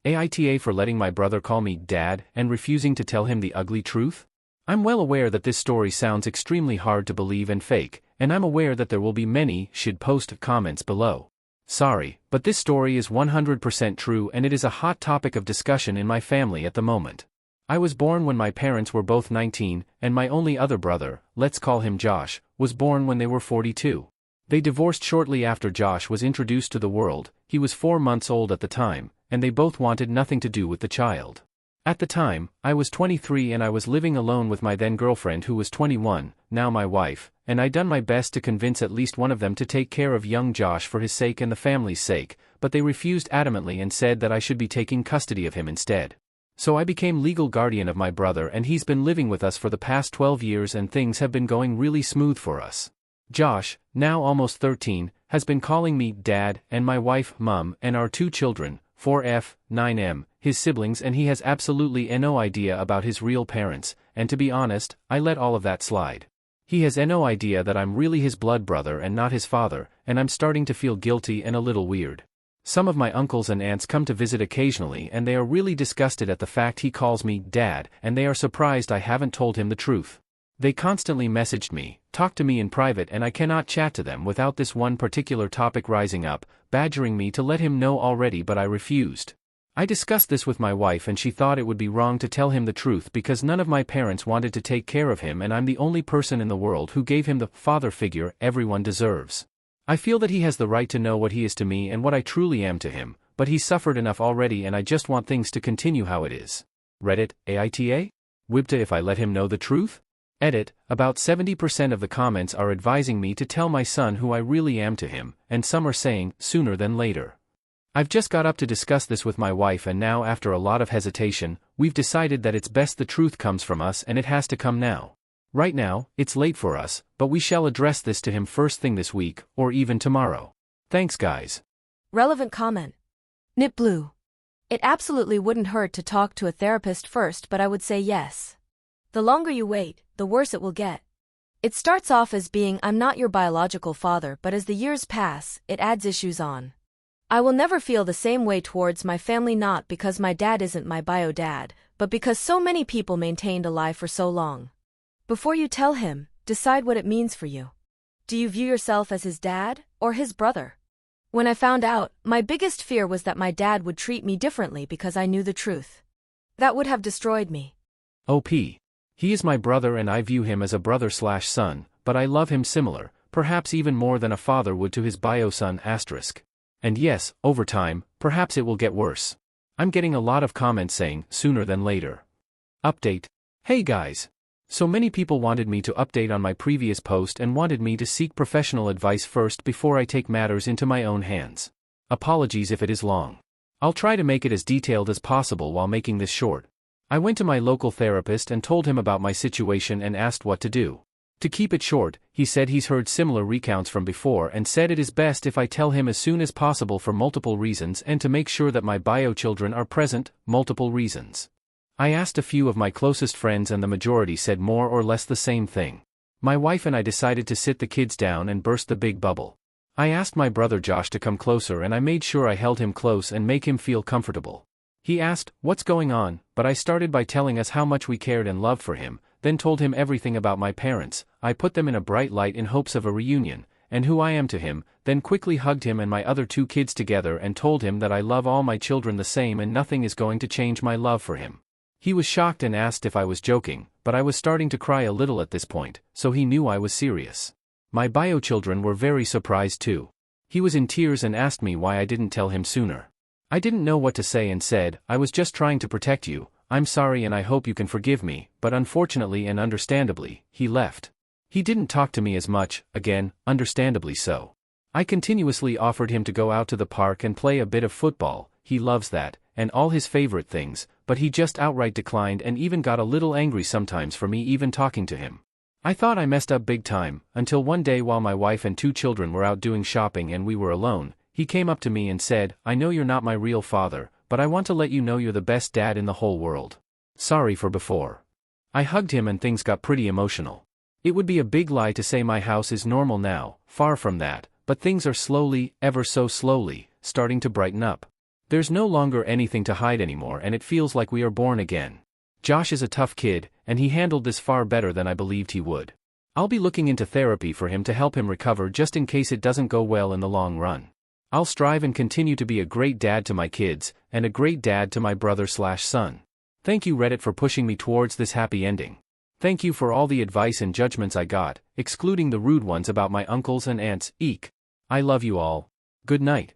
AITA for letting my brother call me dad and refusing to tell him the ugly truth? I'm well aware that this story sounds extremely hard to believe and fake, and I'm aware that there will be many shitpost comments below. Sorry, but this story is 100% true and it is a hot topic of discussion in my family at the moment. I was born when my parents were both 19, and my only other brother, let's call him Josh, was born when they were 42. They divorced shortly after Josh was introduced to the world. He was 4 months old at the time, and they both wanted nothing to do with the child. At the time, I was 23 and I was living alone with my then girlfriend who was 21, now my wife, and I'd done my best to convince at least one of them to take care of young Josh for his sake and the family's sake, but they refused adamantly and said that I should be taking custody of him instead. So I became legal guardian of my brother and he's been living with us for the past 12 years and things have been going really smooth for us. Josh, now almost 13, has been calling me dad and my wife mum and our 2 children, 4F, 9M, his siblings, and he has absolutely no idea about his real parents, and to be honest, I let all of that slide. He has no idea that I'm really his blood brother and not his father, and I'm starting to feel guilty and a little weird. Some of my uncles and aunts come to visit occasionally and they are really disgusted at the fact he calls me dad, and they are surprised I haven't told him the truth. They constantly messaged me, talk to me in private, and I cannot chat to them without this one particular topic rising up, badgering me to let him know already, but I refused. I discussed this with my wife and she thought it would be wrong to tell him the truth because none of my parents wanted to take care of him and I'm the only person in the world who gave him the father figure everyone deserves. I feel that he has the right to know what he is to me and what I truly am to him, but he's suffered enough already and I just want things to continue how it is. Reddit, AITA? Wibta if I let him know the truth? Edit, about 70% of the comments are advising me to tell my son who I really am to him, and some are saying, sooner than later. I've just got up to discuss this with my wife and now after a lot of hesitation, we've decided that it's best the truth comes from us and it has to come now. Right now, it's late for us, but we shall address this to him first thing this week, or even tomorrow. Thanks guys. Relevant comment. Nip Blue. It absolutely wouldn't hurt to talk to a therapist first, but I would say yes. The longer you wait, the worse it will get. It starts off as being I'm not your biological father, but as the years pass, it adds issues on. I will never feel the same way towards my family, not because my dad isn't my bio dad, but because so many people maintained a lie for so long. Before you tell him, decide what it means for you. Do you view yourself as his dad, or his brother? When I found out, my biggest fear was that my dad would treat me differently because I knew the truth. That would have destroyed me. OP. He is my brother and I view him as a brother/son, but I love him similar, perhaps even more than a father would to his bio son *. And yes, over time, perhaps it will get worse. I'm getting a lot of comments saying, sooner than later. Update. Hey guys. So many people wanted me to update on my previous post and wanted me to seek professional advice first before I take matters into my own hands. Apologies if it is long. I'll try to make it as detailed as possible while making this short. I went to my local therapist and told him about my situation and asked what to do. To keep it short, he said he's heard similar recounts from before and said it is best if I tell him as soon as possible for multiple reasons and to make sure that my bio children are present, multiple reasons. I asked a few of my closest friends and the majority said more or less the same thing. My wife and I decided to sit the kids down and burst the big bubble. I asked my brother Josh to come closer and I made sure I held him close and make him feel comfortable. He asked, "What's going on?" but I started by telling us how much we cared and loved for him, then told him everything about my parents. I put them in a bright light in hopes of a reunion, and who I am to him, then quickly hugged him and my other 2 kids together and told him that I love all my children the same and nothing is going to change my love for him. He was shocked and asked if I was joking, but I was starting to cry a little at this point, so he knew I was serious. My bio children were very surprised too. He was in tears and asked me why I didn't tell him sooner. I didn't know what to say and said, "I was just trying to protect you. I'm sorry and I hope you can forgive me," but unfortunately and understandably, he left. He didn't talk to me as much, again, understandably so. I continuously offered him to go out to the park and play a bit of football, he loves that, and all his favorite things, but he just outright declined and even got a little angry sometimes for me even talking to him. I thought I messed up big time, until one day while my wife and 2 children were out doing shopping and we were alone, he came up to me and said, "I know you're not my real father, but I want to let you know you're the best dad in the whole world. Sorry for before." I hugged him and things got pretty emotional. It would be a big lie to say my house is normal now, far from that, but things are slowly, ever so slowly, starting to brighten up. There's no longer anything to hide anymore and it feels like we are born again. Josh is a tough kid, and he handled this far better than I believed he would. I'll be looking into therapy for him to help him recover just in case it doesn't go well in the long run. I'll strive and continue to be a great dad to my kids, and a great dad to my brother/son. Thank you Reddit for pushing me towards this happy ending. Thank you for all the advice and judgments I got, excluding the rude ones about my uncles and aunts, eek. I love you all. Good night.